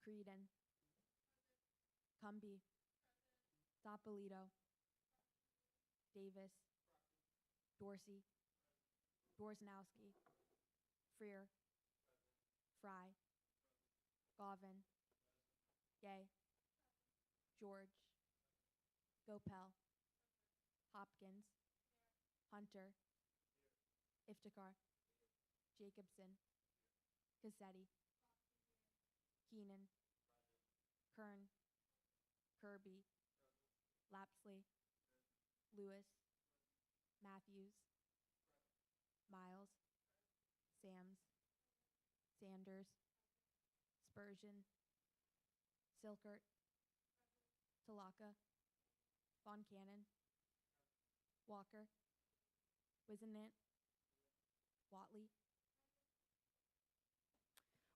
Creedon, Cumby, Doppolito, Davis, Dorsey, Dorsnowski, Freer, Fry, Govan, Gay, George, Gopel, Hopkins, Hunter, Iftikhar, Jacobson, Cassetti, Keenan, Kern, Kirby, Lapsley, Lewis, Matthews, Miles, Sams, Sanders, Spurgeon, Silkert, Talaka, Von Cannon, Walker, Wizenant, Watley.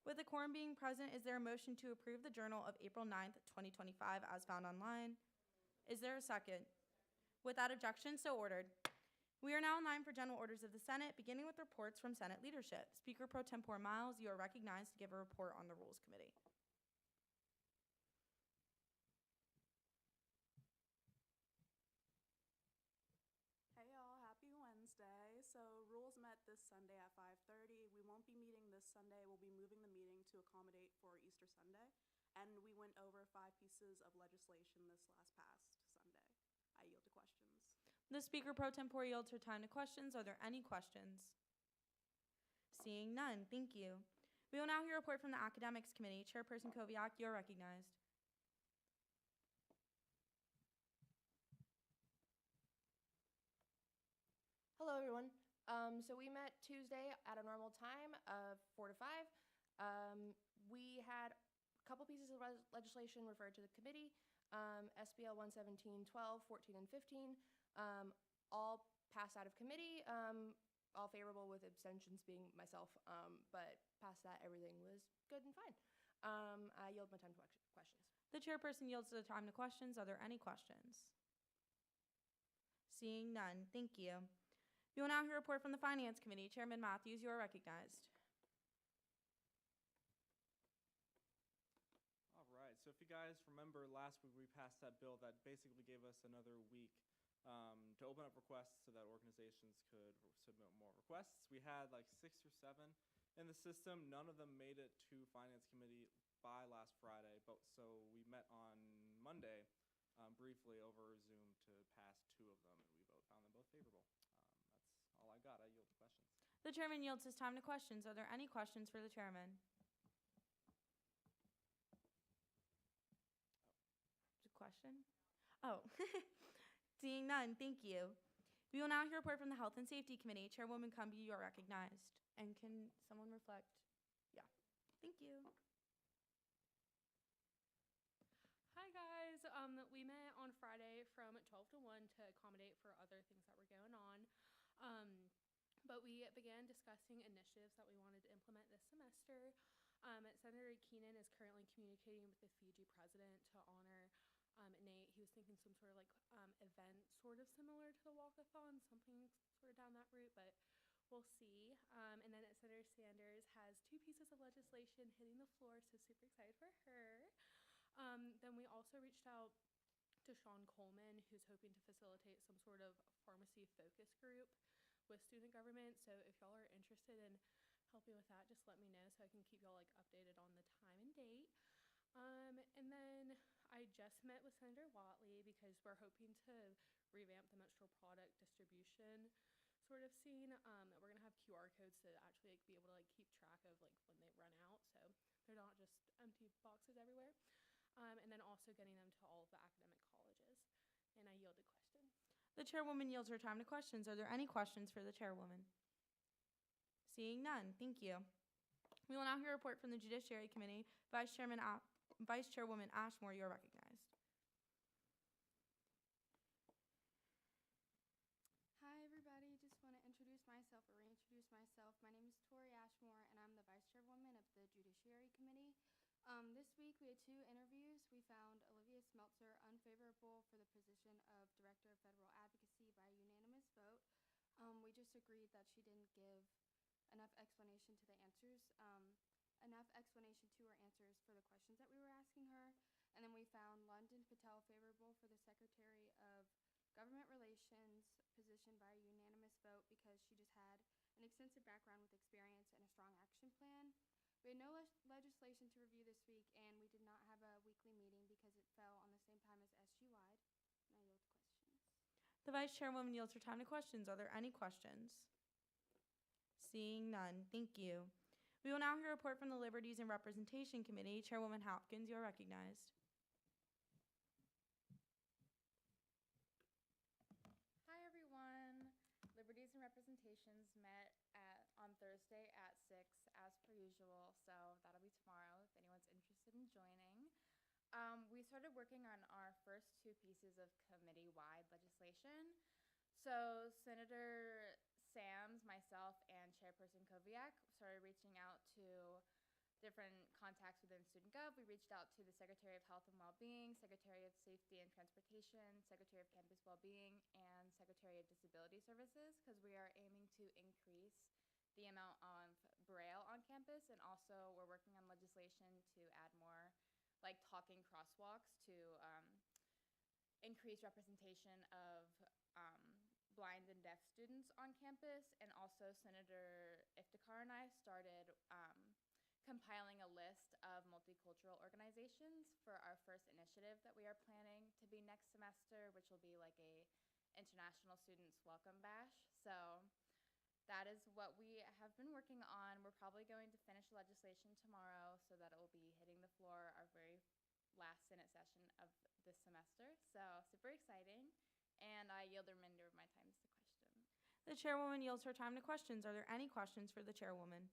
With the quorum being present, is there a motion to approve the Journal of April 9th, 2025 as found online? Is there a second? Without objection, so ordered. We are now in line for general orders of the Senate, beginning with reports from Senate leadership. Speaker Pro Tempore Miles, you are recognized to give a report on the Rules Committee. Hey y'all, happy Wednesday. So Rules met this Sunday at 5:30. We won't be meeting this Sunday. We'll be moving the meeting to accommodate for Easter Sunday. And we went over 5 pieces of legislation this past Sunday. I yield to questions. The Speaker Pro Tempore yields her time to questions. Are there any questions? Seeing none, thank you. We will now hear a report from the Academics Committee. Chairperson Koviak, you are recognized. Hello, everyone. So we met Tuesday at a normal time of 4 to 5. We had a couple pieces of legislation referred to the committee, SBL 117, 12, 14, and 15, all passed out of committee, all favorable with abstentions being myself, but past that, everything was good and fine. I yield my time to questions. The chairperson yields the time to questions. Are there any questions? Seeing none, thank you. We will now hear a report from the Finance Committee. Chairman Matthews, you are recognized. All right, so if you guys remember last week we passed that bill that basically gave us another week to open up requests so that organizations could submit more requests. We had like 6 or 7 in the system. None of them made it to Finance Committee by last Friday, but so we met on Monday briefly over Zoom to pass 2 of them, and we found them both favorable. That's all I got. I yield to questions. The chairman yields his time to questions. Are there any questions for the chairman? A question? Oh, seeing none, thank you. We will now hear a report from the Health and Safety Committee. Chairwoman Cumby, you are recognized. And can someone reflect? Yeah, thank you. Hi guys, we met on Friday from 12 to 1 to accommodate for other things that were going on. But we began discussing initiatives that we wanted to implement this semester. Senator Keenan is currently communicating with the Fiji president to honor Nate. He was thinking some sort of like event sort of similar to the walkathon, something sort of down that route, but we'll see. And then Senator Sanders has 2 pieces of legislation hitting the floor, so super excited for her. Then we also reached out to Sean Coleman, who's hoping to facilitate some sort of pharmacy focus group with student government. So if y'all are interested in helping with that, just let me know so I can keep y'all like updated on the time and date. And then I just met with Senator Watley because we're hoping to revamp the menstrual product distribution sort of scene. We're gonna have QR codes to actually like be able to like keep track of like when they run out, so they're not just empty boxes everywhere. And then also getting them to all of the academic colleges. And I yield to questions. The chairwoman yields her time to questions. Are there any questions for the chairwoman? Seeing none, thank you. We will now hear a report from the Judiciary Committee. Vice Chairwoman Ashmore, you are recognized. Hi everybody, just want to introduce myself or reintroduce myself. My name is Tori Ashmore and I'm the Vice Chairwoman of the Judiciary Committee. This week we had 2 interviews. We found Olivia Smeltzer unfavorable for the position of Director of Federal Advocacy by unanimous vote. We just agreed that she didn't give enough explanation to the answers. enough explanation to or answers for the questions that we were asking her. And then we found London Patel favorable for the Secretary of Government Relations position by a unanimous vote because she just had an extensive background with experience and a strong action plan. We had no legislation to review this week, and we did not have a weekly meeting because it fell on the same time as SU-wide. And I yield the questions. The Vice Chairwoman yields her time to questions. Are there any questions? Seeing none, thank you. We will now hear a report from the Liberties and Representation Committee. Chairwoman Hopkins, you are recognized. Hi, everyone. Liberties and Representations met on Thursday at 6 as per usual, so that'll be tomorrow if anyone's interested in joining. We started working on our first two pieces of committee-wide legislation. So Senator Sams, myself, and Chairperson Koviak started reaching out to different contacts within Student Gov. We reached out to the Secretary of Health and Wellbeing, Secretary of Safety and Transportation, Secretary of Campus Wellbeing, and Secretary of Disability Services because we are aiming to increase the amount of Braille on campus, and also we're working on legislation to add more like talking crosswalks to increase representation of blind and deaf students on campus. And also Senator Iftikhar and I started compiling a list of multicultural organizations for our first initiative that we are planning to be next semester, which will be like a International Students Welcome Bash. So that is what we have been working on. We're probably going to finish legislation tomorrow so that it will be hitting the floor our very last Senate session of this semester. So super exciting. And I yield the remainder of my time to questions. The Chairwoman yields her time to questions. Are there any questions for the Chairwoman?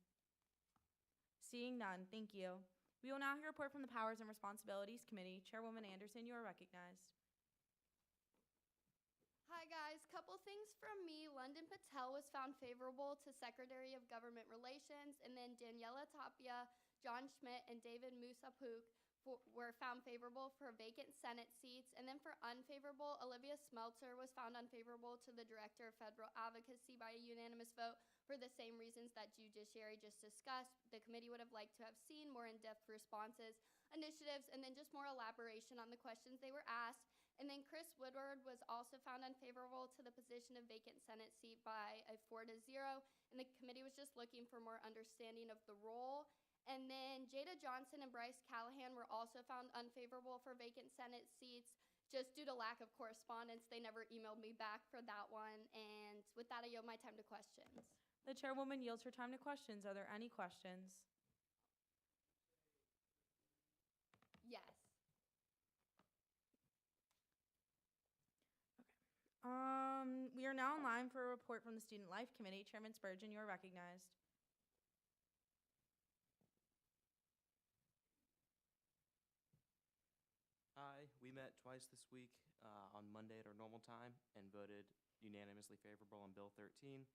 Seeing none, thank you. We will now hear a report from the Powers and Responsibilities Committee. Chairwoman Anderson, you are recognized. Hi guys, couple things from me. London Patel was found favorable to Secretary of Government Relations, and then Daniela Tapia, John Schmidt, and David Musapuk were found favorable for vacant Senate seats. And then for unfavorable, Olivia Smeltzer was found unfavorable to the Director of Federal Advocacy by a unanimous vote for the same reasons that Judiciary just discussed. The committee would have liked to have seen more in-depth responses, initiatives, and then just more elaboration on the questions they were asked. And then Chris Woodward was also found unfavorable to the position of vacant Senate seat by a 4-0. And the committee was just looking for more understanding of the role. And then Jada Johnson and Bryce Callahan were also found unfavorable for vacant Senate seats just due to lack of correspondence. They never emailed me back for that one. And with that, I yield my time to questions. The Chairwoman yields her time to questions. Are there any questions? Yes. We are now in line for a report from the Student Life Committee. Chairman Spurgeon, you are recognized. Hi, we met twice this week on Monday at our normal time and voted unanimously favorable on Bill 13.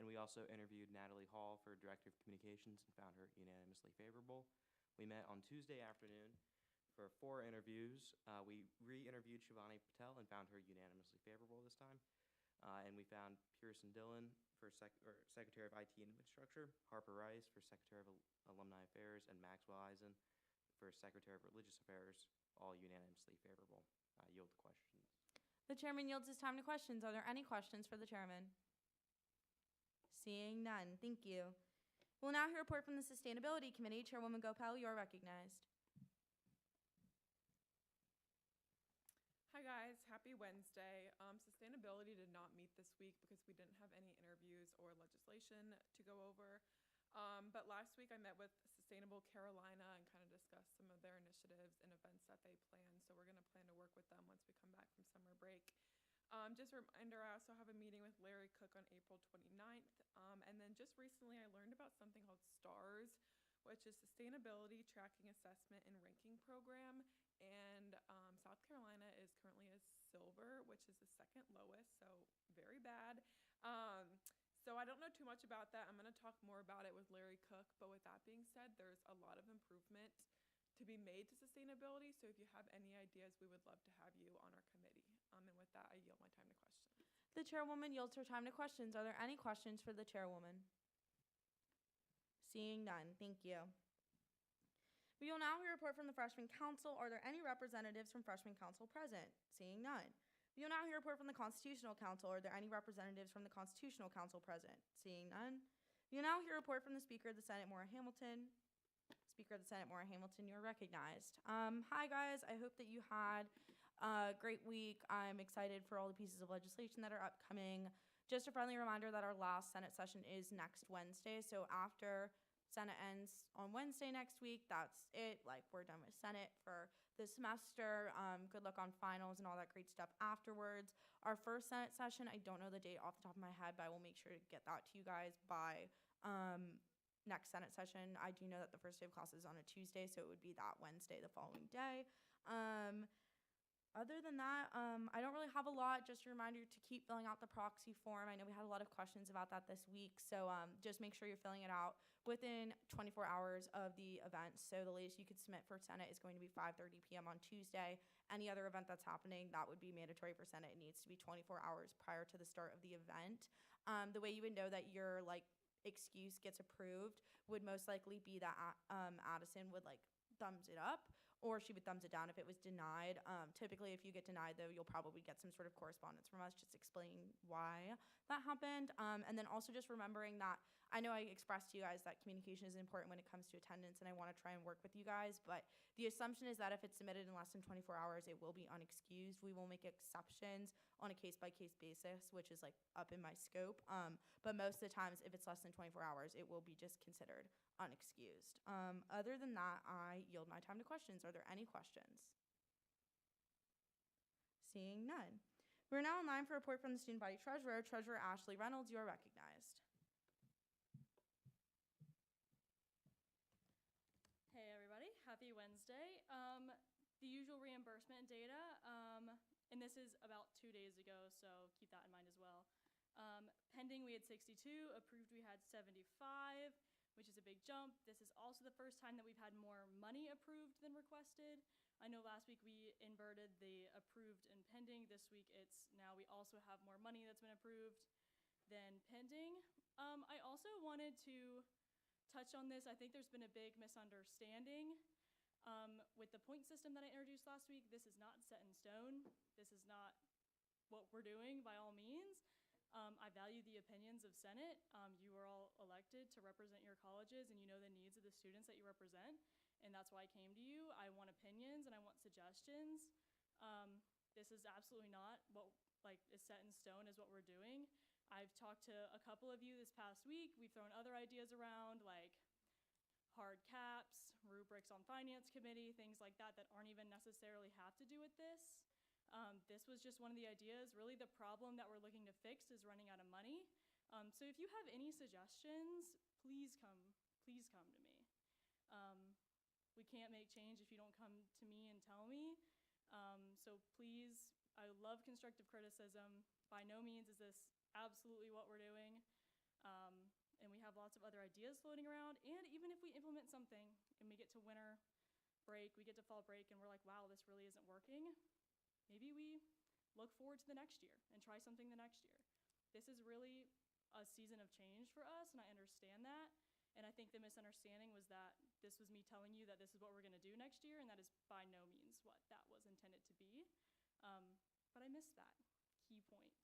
And we also interviewed Natalie Hall for Director of Communications and found her unanimously favorable. We met on Tuesday afternoon for 4 interviews. We re-interviewed Shivani Patel and found her unanimously favorable this time. And we found Pearson Dillon for Secretary of IT and Infrastructure, Harper Rice for Secretary of Alumni Affairs, and Maxwell Eisen for Secretary of Religious Affairs, all unanimously favorable. I yield the questions. The Chairman yields his time to questions. Are there any questions for the Chairman? Seeing none, thank you. We'll now hear a report from the Sustainability Committee. Chairwoman Gopal, you are recognized. Hi guys, happy Wednesday. Sustainability did not meet this week because we didn't have any interviews or legislation to go over. But last week I met with Sustainable Carolina and kind of discussed some of their initiatives and events that they plan. So we're going to plan to work with them once we come back from summer break. Just a reminder, I also have a meeting with Larry Cook on April 29th. And then just recently I learned about something called STARS, which is Sustainability Tracking Assessment and Ranking Program. And South Carolina is currently a silver, which is the second lowest, so very bad. So I don't know too much about that. I'm going to talk more about it with Larry Cook. But with that being said, there's a lot of improvement to be made to sustainability. So if you have any ideas, we would love to have you on our committee. And with that, I yield my time to questions. The Chairwoman yields her time to questions. Are there any questions for the Chairwoman? Seeing none, thank you. We will now hear a report from the freshman council. Are there any representatives from freshman council present? Seeing none. We will now hear a report from the constitutional council. Are there any representatives from the constitutional council present? Seeing none. We will now hear a report from the Speaker of the Senate, Maura Hamilton. Speaker of the Senate, Maura Hamilton, you are recognized. Hi guys, I hope that you had a great week. I'm excited for all the pieces of legislation that are upcoming. Just a friendly reminder that our last Senate session is next Wednesday, so after Senate ends on Wednesday next week, that's it. Like, we're done with Senate for this semester. Good luck on finals and all that great stuff afterwards. Our first Senate session, I don't know the date off the top of my head, but I will make sure to get that to you guys by next Senate session. I do know that the first day of class is on a Tuesday, so it would be that Wednesday the following day. Other than that, I don't really have a lot. Just a reminder to keep filling out the proxy form. I know we had a lot of questions about that this week, so just make sure you're filling it out within 24 hours of the event. So the latest you could submit for Senate is going to be 5:30 p.m. on Tuesday. Any other event that's happening, that would be mandatory for Senate. It needs to be 24 hours prior to the start of the event. The way you would know that your excuse gets approved would most likely be that Addison would thumbs it up, or she would thumbs it down if it was denied. Typically, if you get denied, though, you'll probably get some sort of correspondence from us just explaining why that happened. And then also just remembering that I know I expressed to you guys that communication is important when it comes to attendance, and I want to try and work with you guys, but the assumption is that if it's submitted in less than 24 hours, it will be unexcused. We will make exceptions on a case-by-case basis, which is up in my scope. But most of the times, if it's less than 24 hours, it will be just considered unexcused. Other than that, I yield my time to questions. Are there any questions? Seeing none. We're now in line for a report from the student body treasurer. Treasurer Ashley Reynolds, you are recognized. Hey everybody, happy Wednesday. The usual reimbursement data, and this is about 2 days ago, so keep that in mind as well. Pending, we had 62, approved, we had 75, which is a big jump. This is also the first time that we've had more money approved than requested. I know last week we inverted the approved and pending. This week it's now we also have more money that's been approved than pending. I also wanted to touch on this. I think there's been a big misunderstanding with the point system that I introduced last week. This is not set in stone. This is not what we're doing by all means. I value the opinions of Senate. You are all elected to represent your colleges, and you know the needs of the students that you represent, and that's why I came to you. I want opinions and I want suggestions. This is absolutely not what is set in stone as what we're doing. I've talked to a couple of you this past week. We've thrown other ideas around, like hard caps, rubrics on finance committee, things like that that aren't even necessarily have to do with this. This was just one of the ideas. Really, the problem that we're looking to fix is running out of money. So if you have any suggestions, please come to me. We can't make change if you don't come to me and tell me. So please, I love constructive criticism. By no means is this absolutely what we're doing. And we have lots of other ideas floating around. And even if we implement something and we get to winter break, we get to fall break, and we're like, wow, this really isn't working, maybe we look forward to the next year and try something the next year. This is really a season of change for us, and I understand that. And I think the misunderstanding was that this was me telling you that this is what we're going to do next year, and that is by no means what that was intended to be. But I missed that key point.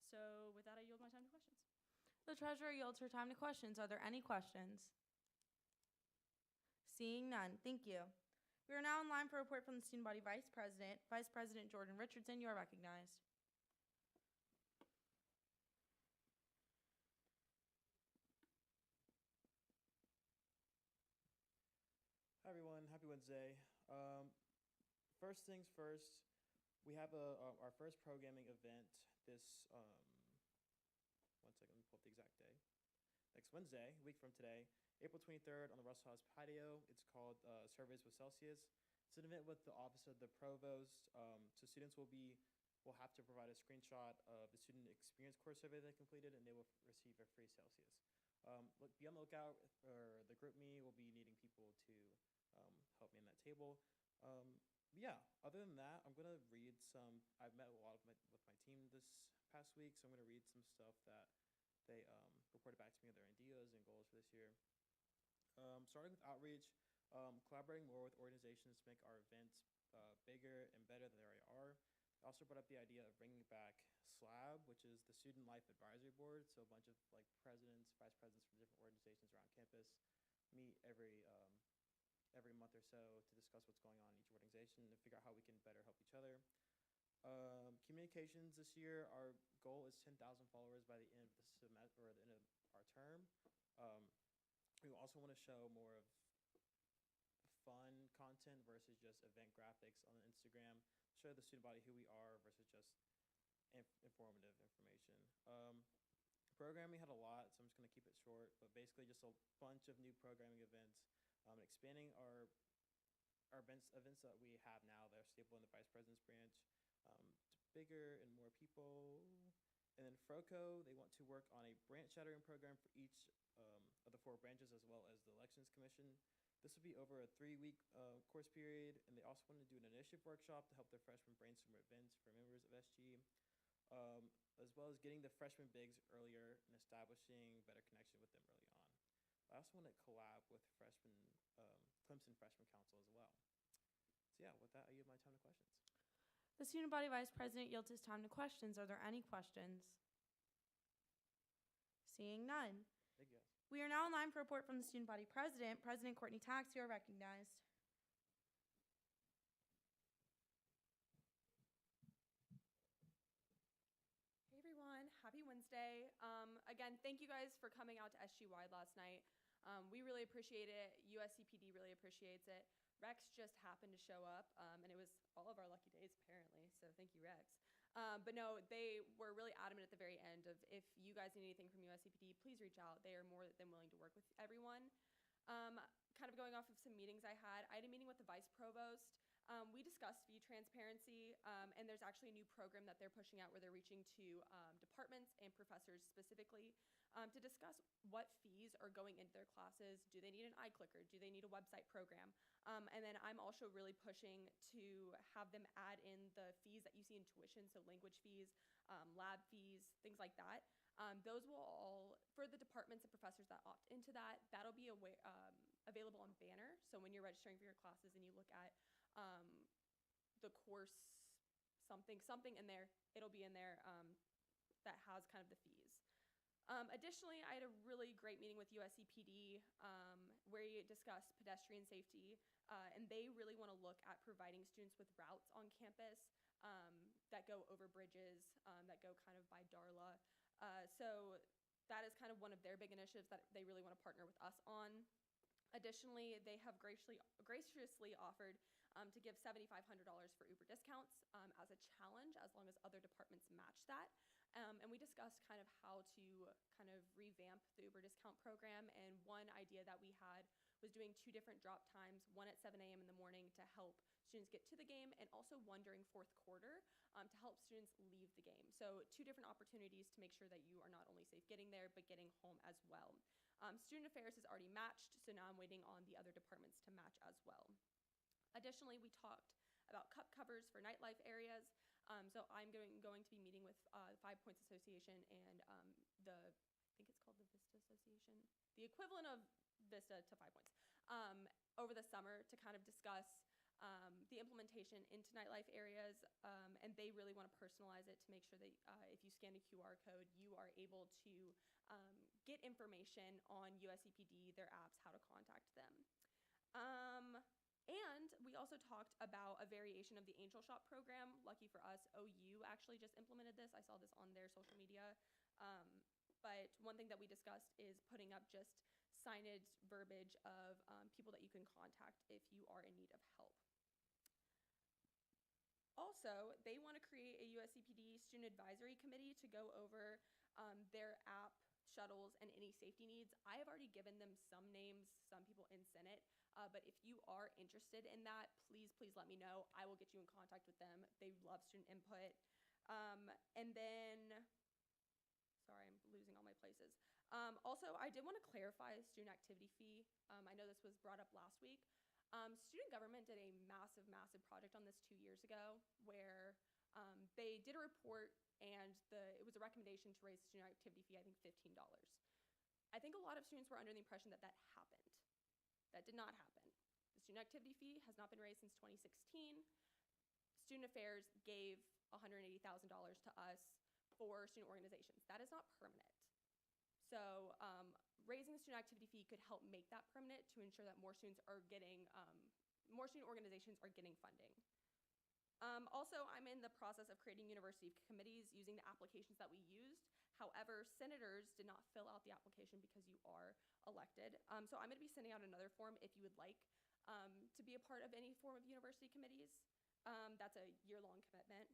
So with that, I yield my time to questions. The treasurer yields her time to questions. Are there any questions? Seeing none, thank you. We are now in line for a report from the student body vice president. Vice President Jordan Richardson, you are recognized. Hi everyone, happy Wednesday. First things first, we have our first programming event this, 1 second, let me pull up the exact day. Next Wednesday, a week from today, April 23rd on the Russell House patio. It's called Surveys with Celsius. It's an event with the Office of the Provost. So students will have to provide a screenshot of the student experience course survey they completed, and they will receive a free Celsius. Be on the lookout, or the group me will be needing people to help me in that table. Yeah, other than that, I'm going to read some. I've met a lot with my team this past week, so I'm going to read some stuff that they reported back to me of their ideas and goals for this year. Starting with outreach, collaborating more with organizations to make our events bigger and better than they already are. I also brought up the idea of bringing back SLAB, which is the Student Life Advisory Board. So a bunch of like presidents, vice presidents from different organizations around campus meet every month or so to discuss what's going on in each organization and figure out how we can better help each other. Communications this year, our goal is 10,000 followers by the end of the semester or the end of our term. We also want to show more of fun content versus just event graphics on Instagram. Show the student body who we are versus just informative information. Programming had a lot, so I'm just going to keep it short, but basically just a bunch of new programming events, expanding our events that we have now that are staple in the Vice President's branch to bigger and more people. And then FROCO, they want to work on a branch shadowing program for each of the 4 branches as well as the Elections Commission. This will be over a 3-week course period, and they also want to do an initiative workshop to help their freshmen brainstorm events for members of SG, as well as getting the freshman bigs earlier and establishing better connection with them early on. I also want to collab with Clemson Freshman Council as well. So yeah, with that, I yield my time to questions. The student body vice president yields his time to questions. Are there any questions? Seeing none. Big yes. We are now in line for a report from the student body president. President Courtney Tax, you are recognized. Hey everyone, happy Wednesday. Again, thank you guys for coming out to SG Wide last night. We really appreciate it. USCPD really appreciates it. Rex just happened to show up, and it was all of our lucky days apparently, so thank you, Rex. But no, they were really adamant at the very end of if you guys need anything from USCPD, please reach out. They are more than willing to work with everyone. Kind of going off of some meetings I had a meeting with the vice provost. We discussed fee transparency, and there's actually a new program that they're pushing out where they're reaching to departments and professors specifically to discuss what fees are going into their classes. Do they need an iClicker? Do they need a website program? And then I'm also really pushing to have them add in the fees that you see in tuition, so language fees, lab fees, things like that. Those will all, for the departments and professors that opt into that, that'll be available on Banner. So when you're registering for your classes and you look at the course something in there, it'll be in there that has kind of the fees. Additionally, I had a really great meeting with USCPD where we discussed pedestrian safety, and they really want to look at providing students with routes on campus that go over bridges, that go kind of by Darla. So that is kind of one of their big initiatives that they really want to partner with us on. Additionally, they have graciously offered to give $7,500 for Uber discounts as a challenge, as long as other departments match that. And we discussed kind of how to kind of revamp the Uber discount program. And one idea that we had was doing 2 different drop times, one at 7 a.m. in the morning to help students get to the game, and also one during 4th quarter to help students leave the game. So 2 different opportunities to make sure that you are not only safe getting there, but getting home as well. Student Affairs is already matched, so now I'm waiting on the other departments to match as well. Additionally, we talked about cup covers for nightlife areas. So I'm going to be meeting with 5 Points Association and I think it's called the Vista Association, the equivalent of Vista to 5 Points, over the summer to kind of discuss the implementation into nightlife areas, and they really want to personalize it to make sure that if you scan a QR code, you are able to get information on USCPD, their apps, how to contact them. And we also talked about a variation of the Angel Shop program. Lucky for us, OU actually just implemented this. I saw this on their social media. But one thing that we discussed is putting up just signage verbiage of people that you can contact if you are in need of help. Also, they want to create a USCPD student advisory committee to go over their app, shuttles, and any safety needs. I have already given them some names, some people in Senate, but if you are interested in that, please let me know. I will get you in contact with them. They love student input. And then, sorry, I'm losing all my places. Also, I did want to clarify student activity fee. I know this was brought up last week. Student government did a massive project on this 2 years ago where they did a report, and it was a recommendation to raise the student activity fee, I think $15. I think a lot of students were under the impression that happened. That did not happen. The student activity fee has not been raised since 2016. Student Affairs gave $180,000 to us for student organizations. That is not permanent. So raising the student activity fee could help make that permanent to ensure that more student organizations are getting funding. Also, I'm in the process of creating university committees using the applications that we used. However, senators did not fill out the application because you are elected. So I'm going to be sending out another form if you would like to be a part of any form of university committees. That's a year-long commitment.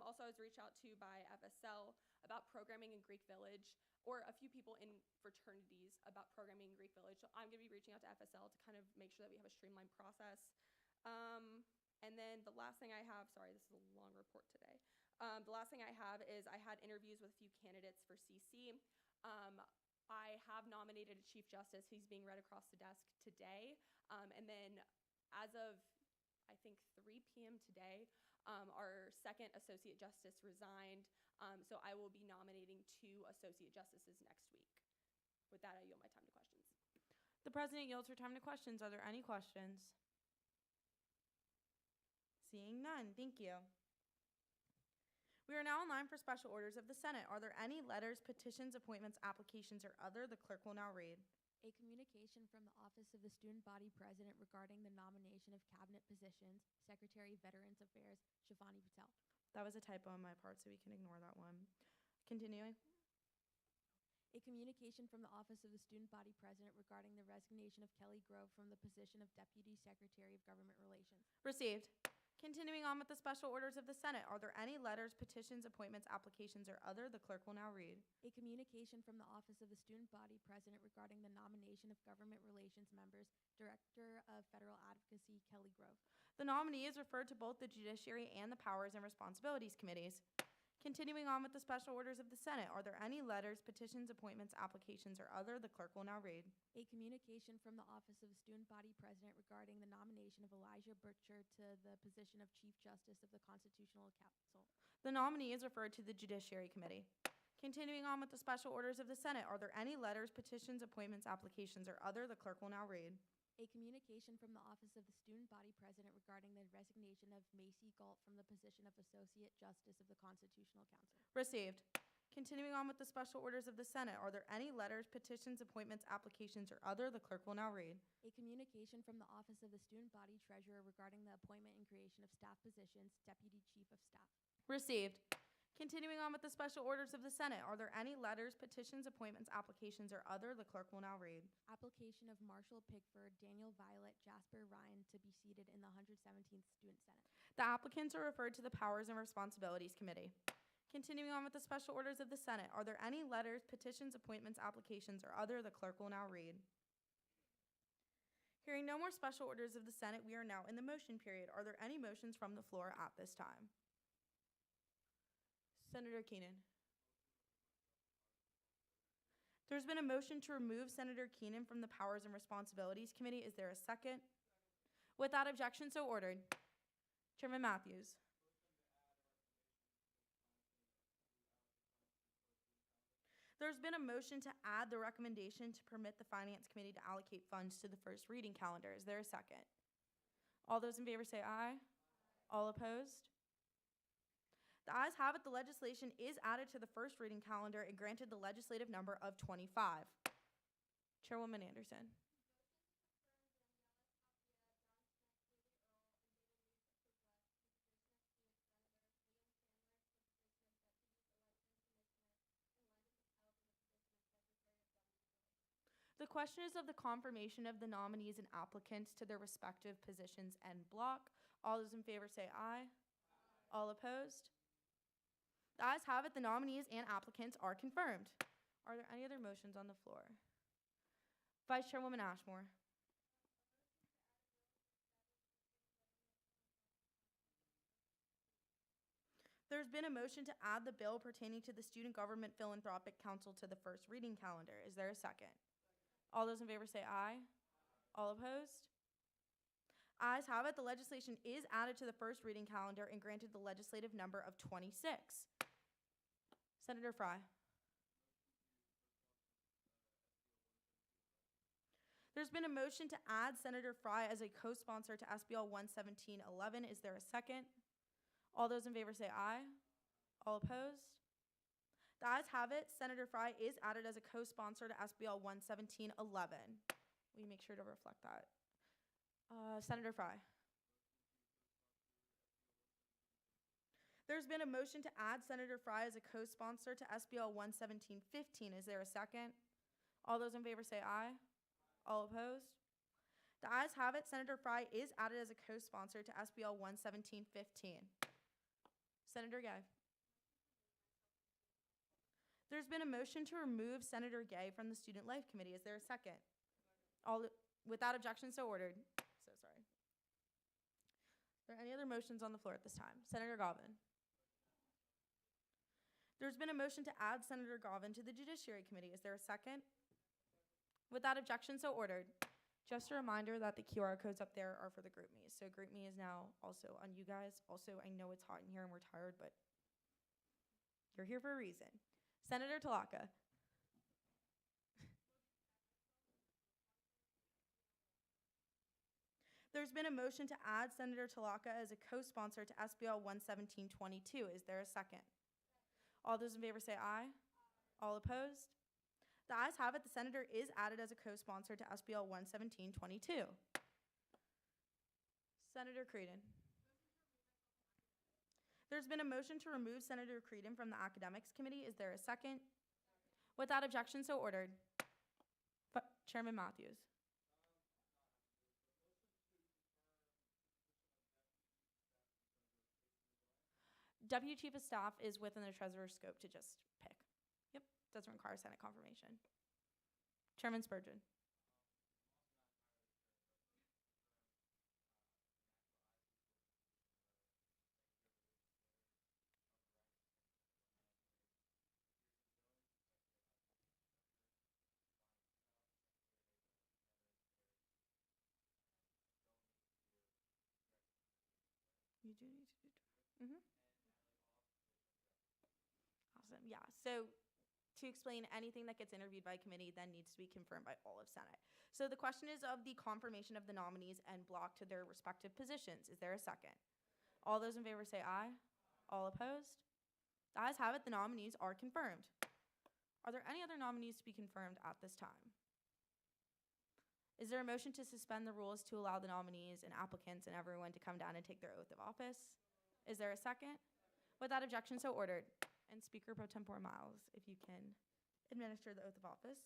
Also, I was reached out to by FSL about programming in Greek Village, or a few people in fraternities about programming in Greek Village. So I'm going to be reaching out to FSL to kind of make sure that we have a streamlined process. And then the last thing I have, sorry, this is a long report today. The last thing I have is I had interviews with a few candidates for CC. I have nominated a Chief Justice. He's being read across the desk today. And then as of, I think, 3 p.m. today, our second Associate Justice resigned. So I will be nominating 2 Associate Justices next week. With that, I yield my time to questions. The president yields her time to questions. Are there any questions? Seeing none, thank you. We are now in line for special orders of the Senate. Are there any letters, petitions, appointments, applications, or other the clerk will now read? A communication from the Office of the Student Body President regarding the nomination of cabinet positions, Secretary of Veterans Affairs, Shivani Patel. That was a typo on my part, so we can ignore that one. Continuing. A communication from the Office of the Student Body President regarding the resignation of Kelly Grove from the position of Deputy Secretary of Government Relations. Received. Continuing on with the special orders of the Senate, are there any letters, petitions, appointments, applications, or other the clerk will now read? A communication from the Office of the Student Body President regarding the nomination of Government Relations members, Director of Federal Advocacy, Kelly Grove. The nominee is referred to both the Judiciary and the Powers and Responsibilities Committees. Continuing on with the special orders of the Senate, are there any letters, petitions, appointments, applications, or other the clerk will now read? A communication from the Office of the Student Body President regarding the nomination of Elijah Butcher to the position of Chief Justice of the Constitutional Council. The nominee is referred to the Judiciary Committee. Continuing on with the special orders of the Senate, are there any letters, petitions, appointments, applications, or other the clerk will now read? A communication from the Office of the Student Body President regarding the resignation of Macy Galt from the position of Associate Justice of the Constitutional Council. Received. Continuing on with the special orders of the Senate, are there any letters, petitions, appointments, applications, or other the clerk will now read? A communication from the Office of the Student Body Treasurer regarding the appointment and creation of staff positions, Deputy Chief of Staff. Received. Continuing on with the special orders of the Senate, are there any letters, petitions, appointments, applications, or other the clerk will now read? Application of Marshall Pickford, Daniel Violet, Jasper Ryan to be seated in the 117th Student Senate. The applicants are referred to the Powers and Responsibilities Committee. Continuing on with the special orders of the Senate, are there any letters, petitions, appointments, applications, or other the clerk will now read? Hearing no more special orders of the Senate, we are now in the motion period. Are there any motions from the floor at this time? Senator Keenan. There's been a motion to remove Senator Keenan from the Powers and Responsibilities Committee. Is there a second? Without objection, so ordered. Chairman Matthews. There's been a motion to add the recommendation to permit the Finance Committee to allocate funds to the first reading calendar. Is there a second? All those in favor say aye. All opposed? The ayes have it. The legislation is added to the first reading calendar and granted the legislative number of 25. Chairwoman Anderson. The question is of the confirmation of the nominees and applicants to their respective positions en bloc. All those in favor say aye. All opposed? The ayes have it. The nominees and applicants are confirmed. Are there any other motions on the floor? Vice Chairwoman Ashmore. There's been a motion to add the bill pertaining to the Student Government Philanthropic Council to the first reading calendar. Is there a second? All those in favor say aye. All opposed? Ayes have it. The legislation is added to the first reading calendar and granted the legislative number of 26. Senator Fry. There's been a motion to add Senator Fry as a co-sponsor to SBL 11711. Is there a second? All those in favor say aye. All opposed? The ayes have it. Senator Fry is added as a co-sponsor to SBL 11711. We make sure to reflect that. Senator Fry. There's been a motion to add Senator Fry as a co-sponsor to SBL 11715. Is there a second? All those in favor say aye. All opposed? The ayes have it. Senator Fry is added as a co-sponsor to SBL 11715. Senator Gay. There's been a motion to remove Senator Gay from the Student Life Committee. Is there a second? Without objection, so ordered. So sorry. Are there any other motions on the floor at this time? Senator Govin. There's been a motion to add Senator Govin to the Judiciary Committee. Is there a second? Without objection, so ordered. Just a reminder that the QR codes up there are for the GroupMe. So GroupMe is now also on you guys. Also, I know it's hot in here and we're tired, but you're here for a reason. Senator Talaka. There's been a motion to add Senator Talaka as a co-sponsor to SBL 11722. Is there a second? All those in favor say aye. All opposed? The ayes have it. The senator is added as a co-sponsor to SBL 11722. Senator Creedon. There's been a motion to remove Senator Creedon from the Academics Committee. Is there a second? Without objection, so ordered. Chairman Matthews. Deputy Chief of Staff is within the Treasurer's scope to just pick. Yep, doesn't require Senate confirmation. Chairman Spurgeon. You do need to do. Awesome. Yeah. So to explain, anything that gets interviewed by committee then needs to be confirmed by all of Senate. So the question is of the confirmation of the nominees en bloc to their respective positions. Is there a second? All those in favor say aye. All opposed? The ayes have it. The nominees are confirmed. Are there any other nominees to be confirmed at this time? Is there a motion to suspend the rules to allow the nominees and applicants and everyone to come down and take their oath of office? Is there a second? Without objection, so ordered. And Speaker Pro Tempore Miles, if you can administer the oath of office.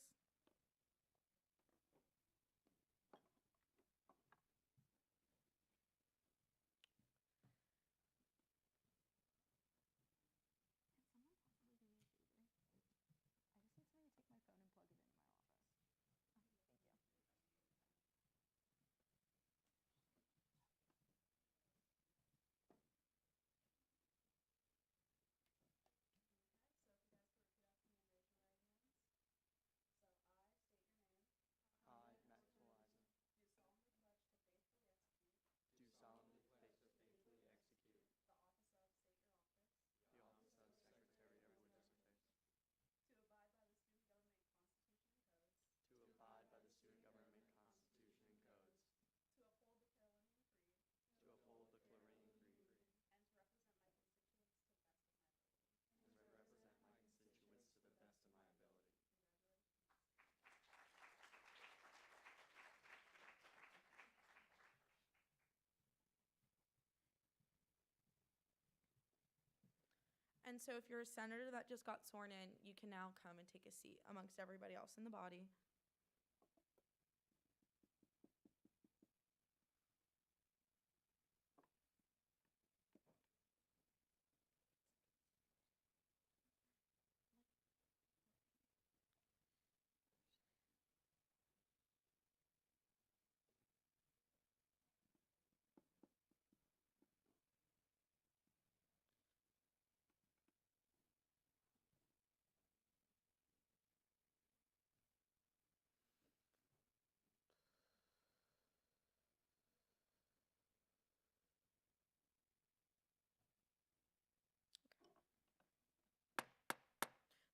And so if you're a senator that just got sworn in, you can now come and take a seat amongst everybody else in the body.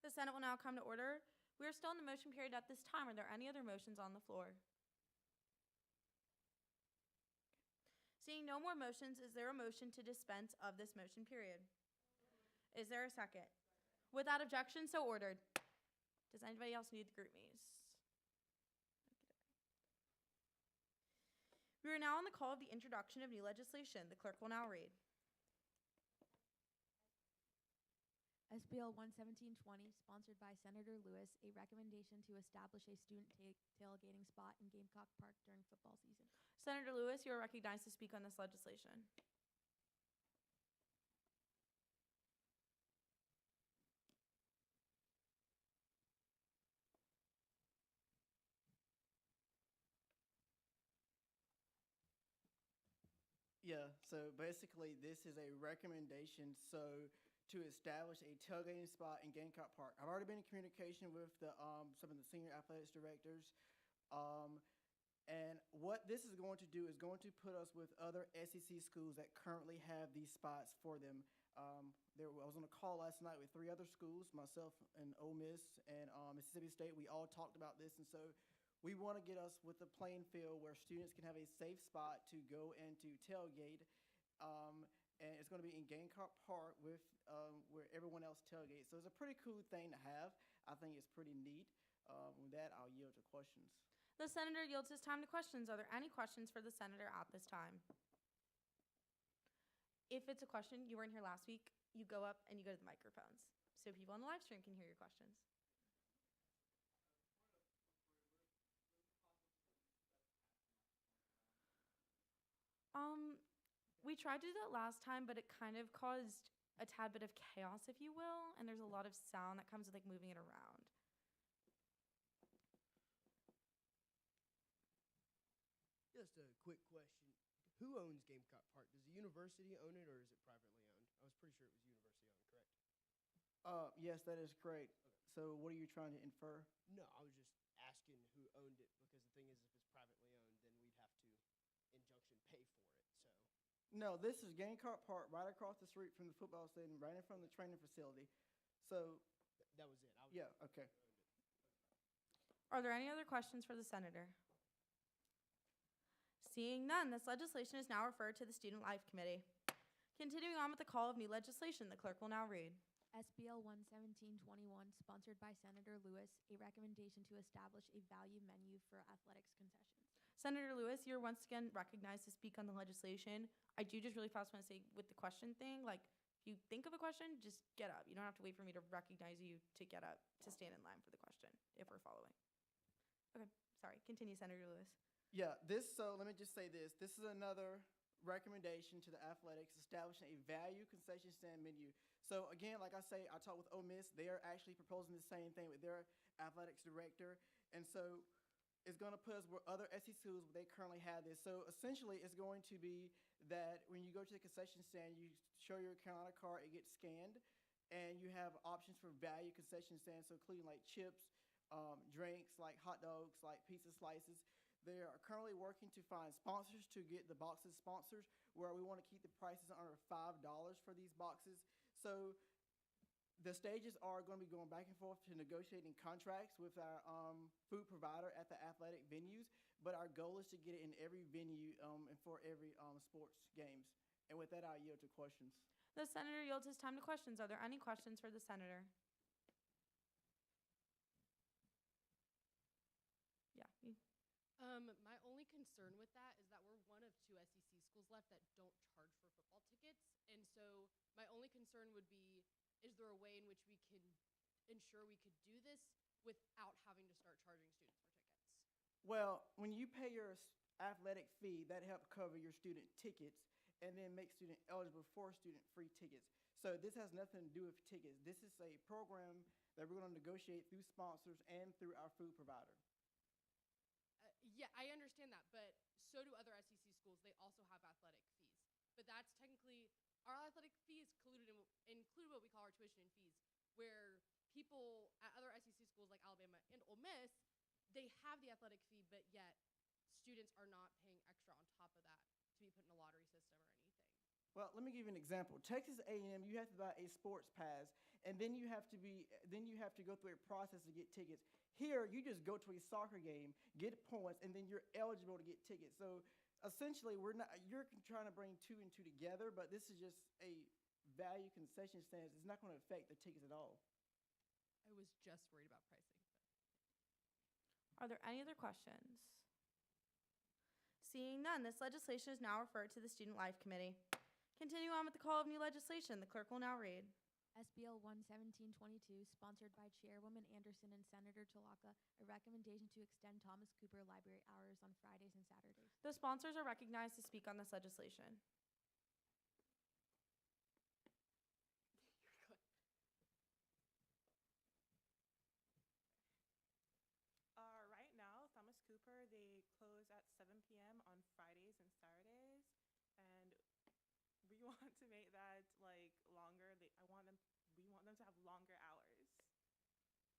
The Senate will now come to order. We are still in the motion period at this time. Are there any other motions on the floor? Seeing no more motions, is there a motion to dispense of this motion period? Is there a second? Without objection, so ordered. Does anybody else need the group me's? We are now on the call of the introduction of new legislation. The clerk will now read. SBL 11720, sponsored by Senator Lewis, a recommendation to establish a student tailgating spot in Gamecock Park during football season. Senator Lewis, you are recognized to speak on this legislation. Yeah, so basically this is a recommendation to establish a tailgating spot in Gamecock Park. I've already been in communication with some of the senior athletics directors. And what this is going to do is going to put us with other SEC schools that currently have these spots for them. I was on a call last night with 3 other schools, myself and Ole Miss and Mississippi State. We all talked about this, and so we want to get us with a playing field where students can have a safe spot to go and to tailgate. And it's going to be in Gamecock Park with where everyone else tailgates. So it's a pretty cool thing to have. I think it's pretty neat. With that, I'll yield to questions. The senator yields his time to questions. Are there any questions for the senator at this time? If it's a question, you weren't here last week, you go up and you go to the microphones so people on the live stream can hear your questions. We tried to do that last time, but it kind of caused a tad bit of chaos, if you will, and there's a lot of sound that comes with like moving it around. Just a quick question. Who owns Gamecock Park? Does the university own it, or is it privately owned? I was pretty sure it was university owned, correct? Yes, that is correct. So what are you trying to infer? No, I was just asking who owned it, because the thing is, if it's privately owned, then we'd have to injunction pay for it. So No, this is Gamecock Park, right across the street from the football stadium, right in front of the training facility. So that was it. yeah, okay. Are there any other questions for the senator? Seeing none, this legislation is now referred to the Student Life Committee. Continuing on with the call of new legislation, the clerk will now read. SBL 11721, sponsored by Senator Lewis, a recommendation to establish a value menu for athletics concessions. Senator Lewis, you're once again recognized to speak on the legislation. I do just really fast want to say with the question thing, like if you think of a question, just get up. You don't have to wait for me to recognize you to get up to stand in line for the question if we're following. Okay, sorry. Continue, Senator Lewis. Yeah, so let me just say this. This is another recommendation to the athletics, establishing a value concession stand menu. So again, like I say, I talked with Ole Miss. They are actually proposing the same thing with their athletics director. And so it's going to put us where other SEC schools, they currently have this. So essentially, it's going to be that when you go to the concession stand, you show your Carolina card, it gets scanned, and you have options for value concession stands, so including like chips, drinks, like hot dogs, like pizza slices. They are currently working to find sponsors to get the boxes sponsors, where we want to keep the prices under $5 for these boxes. So the stages are going to be going back and forth to negotiating contracts with our food provider at the athletic venues, but our goal is to get it in every venue and for every sports games. And with that, I yield to questions. The senator yields his time to questions. Are there any questions for the senator? Yeah. My only concern with that is that we're one of 2 SEC schools left that don't charge for football tickets. And so my only concern would be, is there a way in which we can ensure we could do this without having to start charging students for tickets? Well, when you pay your athletic fee, that helps cover your student tickets and then make student eligible for student free tickets. So this has nothing to do with tickets. This is a program that we're going to negotiate through sponsors and through our food provider. Yeah, I understand that, but so do other SEC schools. They also have athletic fees. But that's technically, our athletic fee is included what we call our tuition and fees, where people at other SEC schools like Alabama and Ole Miss, they have the athletic fee, but yet students are not paying extra on top of that to be put in a lottery system or anything. Well, let me give you an example. Texas A&M, you have to buy a sports pass, and then you have to go through a process to get tickets. Here, you just go to a soccer game, get points, and then you're eligible to get tickets. So essentially, you're trying to bring two and two together, but this is just a value concession stand. It's not going to affect the tickets at all. I was just worried about pricing. Are there any other questions? Seeing none, this legislation is now referred to the Student Life Committee. Continue on with the call of new legislation. The clerk will now read. SBL 11722, sponsored by Chairwoman Anderson and Senator Talaka, a recommendation to extend Thomas Cooper library hours on Fridays and Saturdays. The sponsors are recognized to speak on this legislation. Right now, Thomas Cooper, they close at 7 p.m. on Fridays and Saturdays, and we want to make that like longer. We want them to have longer hours.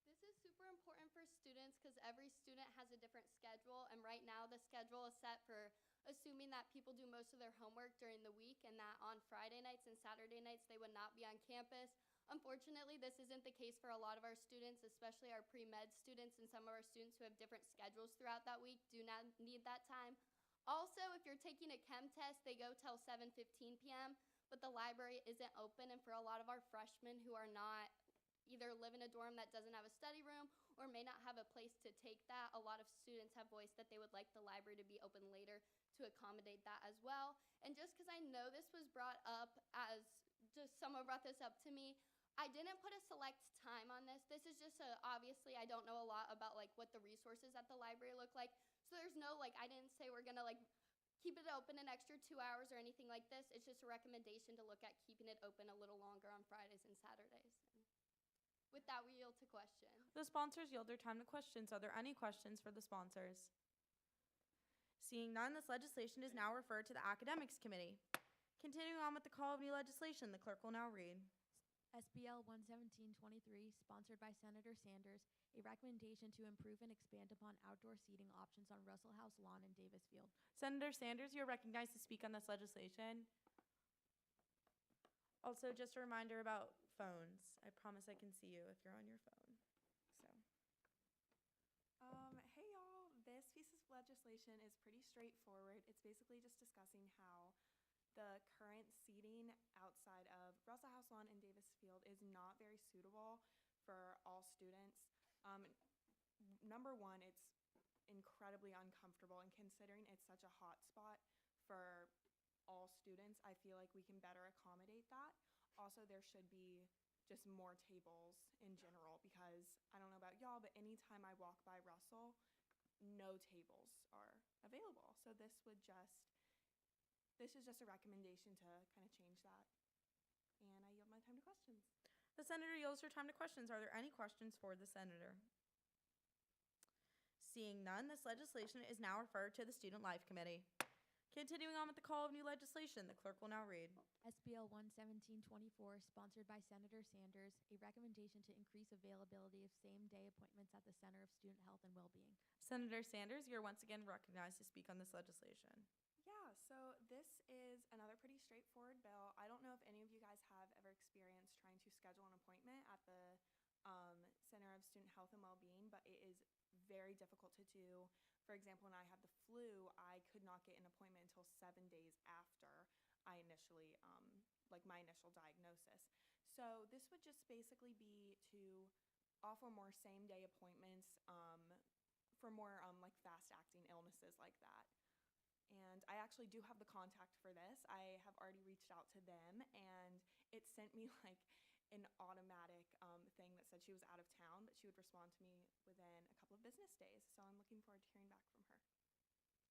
This is super important for students because every student has a different schedule, and right now the schedule is set for assuming that people do most of their homework during the week and that on Friday nights and Saturday nights they would not be on campus. Unfortunately, this isn't the case for a lot of our students, especially our pre-med students, and some of our students who have different schedules throughout that week do not need that time. Also, if you're taking a chem test, they go till 7:15 p.m., but the library isn't open, and for a lot of our freshmen who are not either live in a dorm that doesn't have a study room or may not have a place to take that, a lot of students have voiced that they would like the library to be open later to accommodate that as well. And just because I know this was brought up as just someone brought this up to me, I didn't put a select time on this. This is just obviously I don't know a lot about like what the resources at the library look like. So there's no like, I didn't say we're gonna like keep it open an extra 2 hours or anything like this. It's just a recommendation to look at keeping it open a little longer on Fridays and Saturdays. And with that, we yield to questions. The sponsors yield their time to questions. Are there any questions for the sponsors? Seeing none, this legislation is now referred to the Academics Committee. Continuing on with the call of new legislation, the clerk will now read. SBL 11723, sponsored by Senator Sanders, a recommendation to improve and expand upon outdoor seating options on Russell House Lawn in Davis Field. Senator Sanders, you are recognized to speak on this legislation. Also, just a reminder about phones. I promise I can see you if you're on your phone. Hey y'all, this piece of legislation is pretty straightforward. It's basically just discussing how the current seating outside of Russell House Lawn and Davis Field is not very suitable for all students. Number one, it's incredibly uncomfortable, and considering it's such a hot spot for all students, I feel like we can better accommodate that. Also, there should be just more tables in general, because I don't know about y'all, but anytime I walk by Russell, no tables are available. So this is just a recommendation to kind of change that. And I yield my time to questions. The senator yields her time to questions. Are there any questions for the senator? Seeing none, this legislation is now referred to the Student Life Committee. Continuing on with the call of new legislation, the clerk will now read. SBL 11724, sponsored by Senator Sanders, a recommendation to increase availability of same-day appointments at the Center of Student Health and Wellbeing. Senator Sanders, you're once again recognized to speak on this legislation. Yeah, so this is another pretty straightforward bill. I don't know if any of you guys have ever experienced trying to schedule an appointment at the Center of Student Health and Wellbeing, but it is very difficult to do. For example, when I had the flu, I could not get an appointment until 7 days after I initially, my initial diagnosis. So this would just basically be to offer more same-day appointments for more fast-acting illnesses like that. And I actually do have the contact for this. I have already reached out to them, and it sent me an automatic thing that said she was out of town, but she would respond to me within a couple of business days. So I'm looking forward to hearing back from her.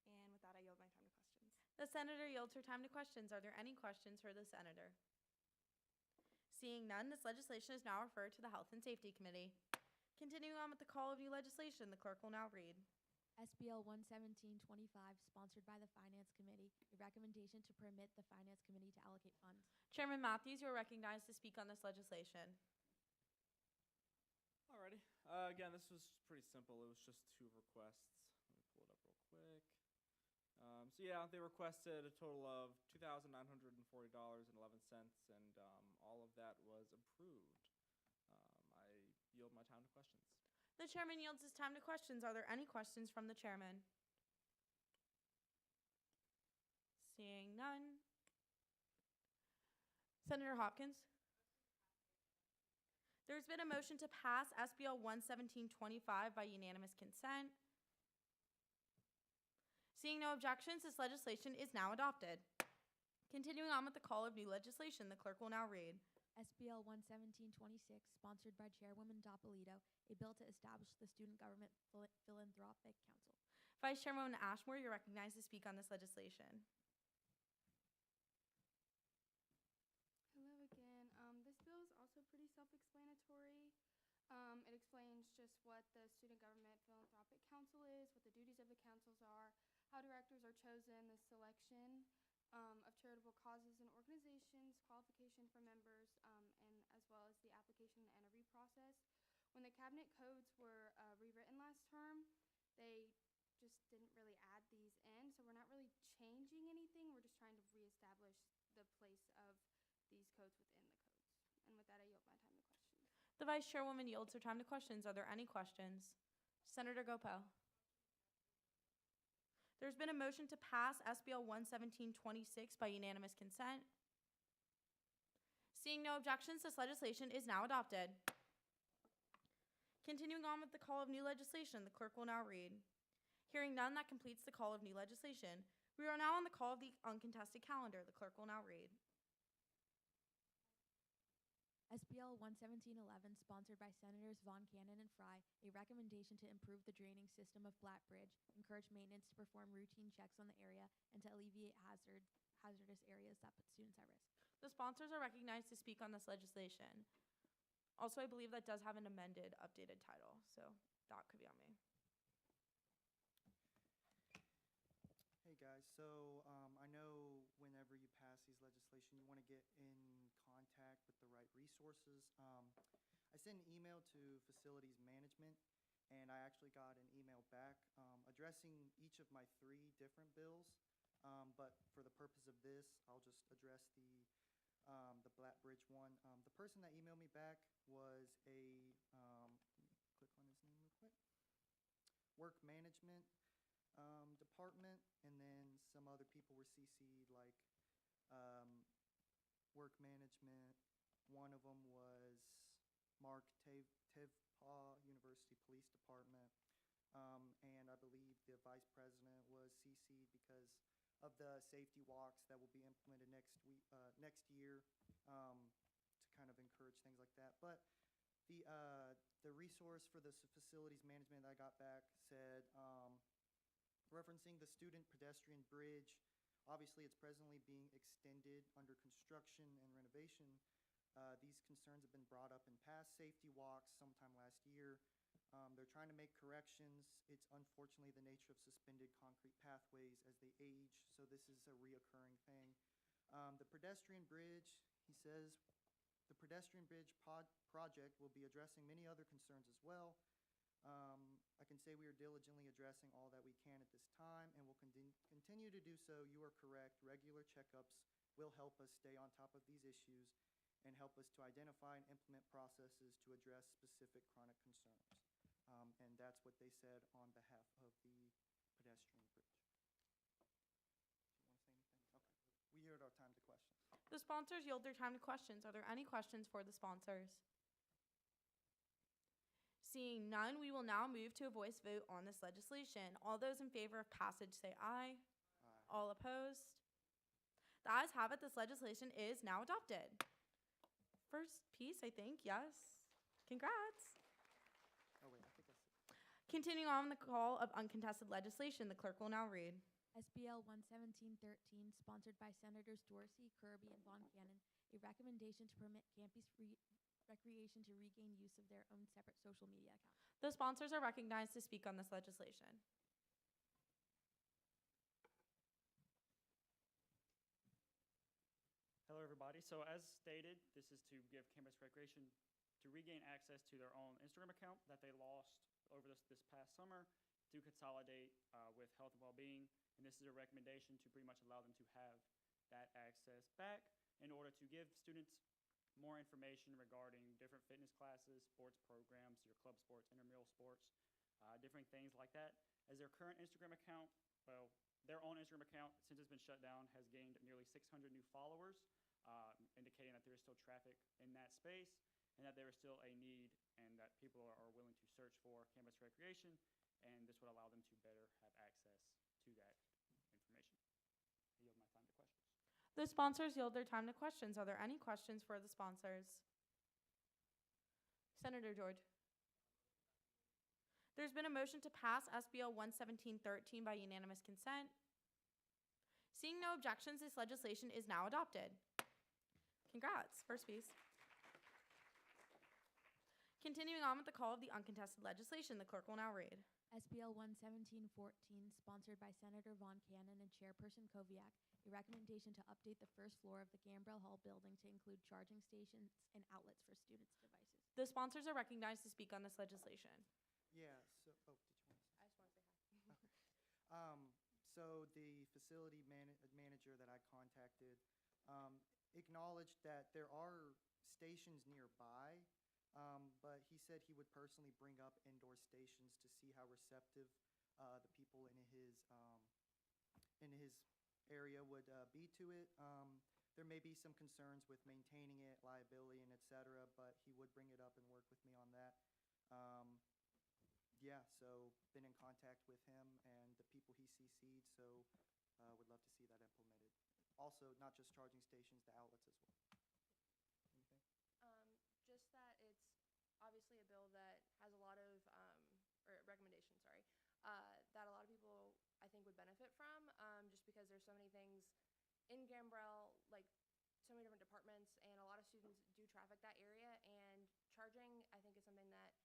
And with that, I yield my time to questions. The senator yields her time to questions. Are there any questions for the senator? Seeing none, this legislation is now referred to the Health and Safety Committee. Continuing on with the call of new legislation, the clerk will now read. SBL 11725, sponsored by the Finance Committee, a recommendation to permit the Finance Committee to allocate funds. Chairman Matthews, you are recognized to speak on this legislation. Alrighty. Again, this was pretty simple. It was just two requests. Let me pull it up real quick. So yeah, they requested a total of $2,940.11, and all of that was approved. I yield my time to questions. The chairman yields his time to questions. Are there any questions from the chairman? Seeing none. Senator Hopkins? There's been a motion to pass SBL 11725 by unanimous consent. Seeing no objections, this legislation is now adopted. Continuing on with the call of new legislation, the clerk will now read. SBL 11726, sponsored by Chairwoman Dopolito, a bill to establish the Student Government Philanthropic Council. Vice Chairwoman Ashmore, you're recognized to speak on this legislation. Hello again. This bill is also pretty self-explanatory. It explains just what the Student Government Philanthropic Council is, what the duties of the councils are, how directors are chosen, the selection of charitable causes and organizations, qualification for members, and as well as the application and interview process. When the cabinet codes were rewritten last term, they just didn't really add these in, so we're not really changing anything. We're just trying to reestablish the place of these codes within the codes. And with that, I yield my time to questions. The Vice Chairwoman yields her time to questions. Are there any questions? Senator Gopel. There's been a motion to pass SBL 11726 by unanimous consent. Seeing no objections, this legislation is now adopted. Continuing on with the call of new legislation, the clerk will now read. Hearing none, that completes the call of new legislation. We are now on the call of the uncontested calendar. The clerk will now read. SBL 11711, sponsored by Senators Von Cannon and Fry, a recommendation to improve the draining system of Blatt Bridge, encourage maintenance to perform routine checks on the area, and to alleviate hazardous areas that put students at risk. The sponsors are recognized to speak on this legislation. Also, I believe that does have an amended, updated title, so that could be on me. Hey guys, so I know whenever you pass these legislation, you want to get in contact with the right resources. I sent an email to facilities management, and I actually got an email back addressing each of my 3 different bills. But for the purpose of this, I'll just address the Blatt Bridge one. The person that emailed me back was a let me click on his name real quick. Work management department, and then some other people were CC'd, like work management. One of them was Mark Tevpaw, University Police Department, and I believe the vice president was CC'd because of the safety walks that will be implemented next year to kind of encourage things like that. But the resource for the facilities management that I got back said, referencing the student pedestrian bridge, obviously it's presently being extended under construction and renovation. These concerns have been brought up in past safety walks sometime last year. They're trying to make corrections. It's unfortunately the nature of suspended concrete pathways as they age, so this is a reoccurring thing. The pedestrian bridge, he says, the pedestrian bridge project will be addressing many other concerns as well. I can say we are diligently addressing all that we can at this time, and will continue to do so. You are correct. Regular checkups will help us stay on top of these issues and help us to identify and implement processes to address specific chronic concerns. And that's what they said on behalf of the pedestrian bridge. Do you want to say anything? Okay. We yield our time to questions. The sponsors yield their time to questions. Are there any questions for the sponsors? Seeing none, we will now move to a voice vote on this legislation. All those in favor of passage say aye. Aye. All opposed? The ayes have it. This legislation is now adopted. First piece, I think, yes. Congrats. Oh, wait, I think I said. Continuing on the call of uncontested legislation, the clerk will now read. SBL 11713, sponsored by Senators Dorsey, Kirby, and Von Cannon, a recommendation to permit campus recreation to regain use of their own separate social media accounts. The sponsors are recognized to speak on this legislation. Hello, everybody. So as stated, this is to give campus recreation to regain access to their own Instagram account that they lost over this past summer to consolidate with health and well-being. And this is a recommendation to pretty much allow them to have that access back in order to give students more information regarding different fitness classes, sports programs, your club sports, intramural sports, different things like that. As their current Instagram account, well, their own Instagram account, since it's been shut down, has gained nearly 600 new followers, indicating that there is still traffic in that space and that there is still a need and that people are willing to search for campus recreation, and this would allow them to better have access to that information. I yield my time to questions. The sponsors yield their time to questions. Are there any questions for the sponsors? Senator George. There's been a motion to pass SBL 11713 by unanimous consent. Seeing no objections, this legislation is now adopted. Congrats. First piece. Continuing on with the call of the uncontested legislation, the clerk will now read. SBL 11714, sponsored by Senator Von Cannon and Chairperson Koviak, a recommendation to update the first floor of the Gambrell Hall building to include charging stations and outlets for students' devices. The sponsors are recognized to speak on this legislation. Yeah, so, oh, did you want to say? I just want to say hi. So the facility manager that I contacted acknowledged that there are stations nearby, but he said he would personally bring up indoor stations to see how receptive the people in his area would be to it. There may be some concerns with maintaining it, liability, and et cetera, but he would bring it up and work with me on that. Yeah, so been in contact with him and the people he CC'd, so would love to see that implemented. Also, not just charging stations, the outlets as well. Anything? Just that it's obviously a bill that has a lot of, or recommendation, sorry, that a lot of people I think would benefit from, just because there's so many things in Gambrell, like so many different departments, and a lot of students do traffic that area, and charging I think is something that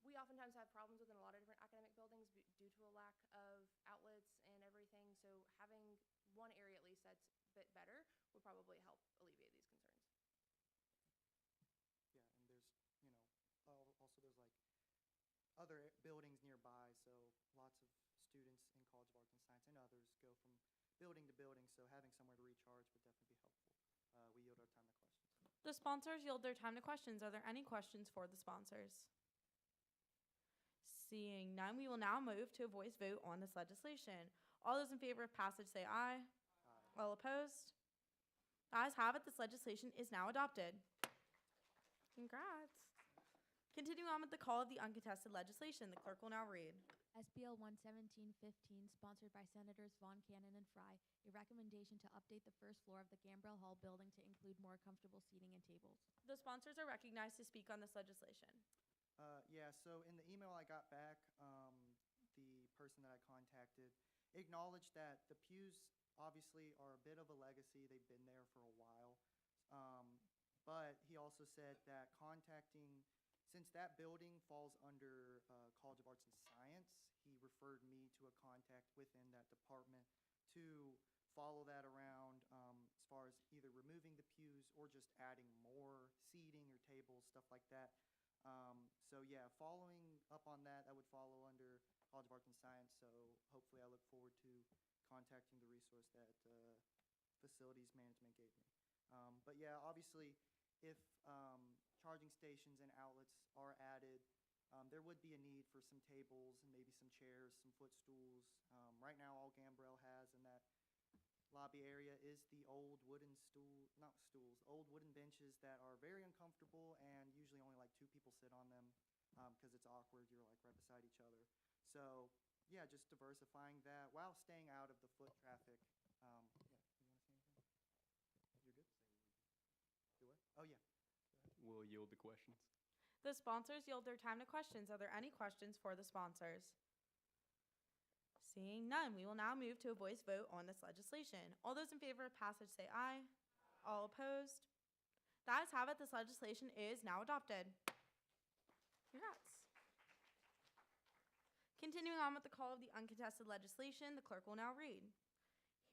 we oftentimes have problems with in a lot of different academic buildings due to a lack of outlets and everything, so having one area at least that's a bit better would probably help alleviate these concerns. Yeah, and there's, also there's like other buildings nearby, so lots of students in College of Arts and Science and others go from building to building, so having somewhere to recharge would definitely be helpful. We yield our time to questions. The sponsors yield their time to questions. Are there any questions for the sponsors? Seeing none, we will now move to a voice vote on this legislation. All those in favor of passage say aye. Aye. All opposed? The ayes have it. This legislation is now adopted. Congrats. Continuing on with the call of the uncontested legislation, the clerk will now read. SBL 11715, sponsored by Senators Von Cannon and Fry, a recommendation to update the first floor of the Gambrell Hall building to include more comfortable seating and tables. The sponsors are recognized to speak on this legislation. Yeah, so in the email I got back, the person that I contacted acknowledged that the pews obviously are a bit of a legacy. They've been there for a while. But he also said that since that building falls under College of Arts and Science, he referred me to a contact within that department to follow that around as far as either removing the pews or just adding more seating or tables, stuff like that. So yeah, following up on that, that would follow under College of Arts and Science, so hopefully I look forward to contacting the resource that facilities management gave me. But yeah, obviously, if charging stations and outlets are added, there would be a need for some tables and maybe some chairs, some footstools. Right now, all Gambrell has in that lobby area is the old wooden old wooden benches that are very uncomfortable and usually only like 2 people sit on them because it's awkward. You're like right beside each other. So yeah, just diversifying that while staying out of the foot traffic. Yeah, you want to say anything? You're good? Do what? Oh yeah. We'll yield the questions. The sponsors yield their time to questions. Are there any questions for the sponsors? Seeing none, we will now move to a voice vote on this legislation. All those in favor of passage say aye. All opposed? The ayes have it. This legislation is now adopted. Congrats. Continuing on with the call of the uncontested legislation, the clerk will now read.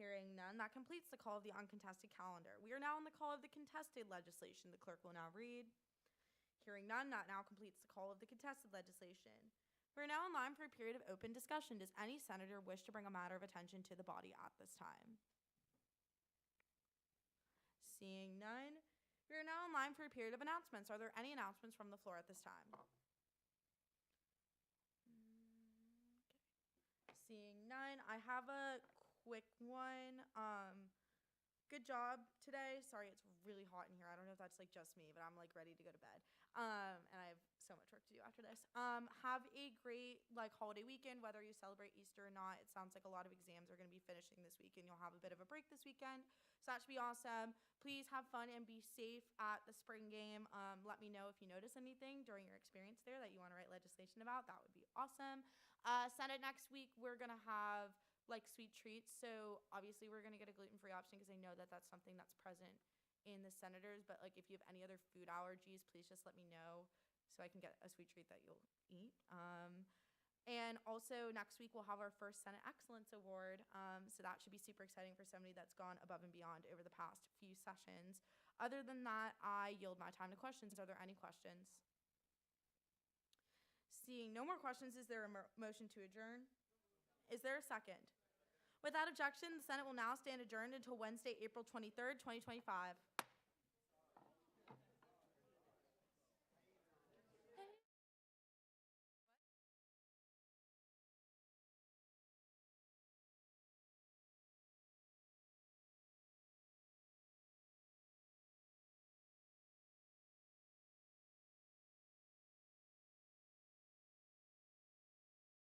Hearing none, that completes the call of the uncontested calendar. We are now on the call of the contested legislation. The clerk will now read. Hearing none, that now completes the call of the contested legislation. We are now in line for a period of open discussion. Does any senator wish to bring a matter of attention to the body at this time? Seeing none, we are now in line for a period of announcements. Are there any announcements from the floor at this time? Okay. Seeing none, I have a quick one. Good job today. Sorry, it's really hot in here. I don't know if that's like just me, but I'm like ready to go to bed. And I have so much work to do after this. Have a great like holiday weekend, whether you celebrate Easter or not. It sounds like a lot of exams are going to be finishing this week, and you'll have a bit of a break this weekend. So that should be awesome. Please have fun and be safe at the spring game. Let me know if you notice anything during your experience there that you want to write legislation about. That would be awesome. Senate next week, we're going to have like sweet treats. So obviously we're going to get a gluten-free option because I know that that's something that's present in the senators. But like if you have any other food allergies, please just let me know so I can get a sweet treat that you'll eat. And also next week we'll have our first Senate Excellence Award. So that should be super exciting for somebody that's gone above and beyond over the past few sessions. Other than that, I yield my time to questions. Are there any questions? Seeing no more questions, is there a motion to adjourn? Is there a second? Without objection, the Senate will now stand adjourned until Wednesday, April 23rd, 2025.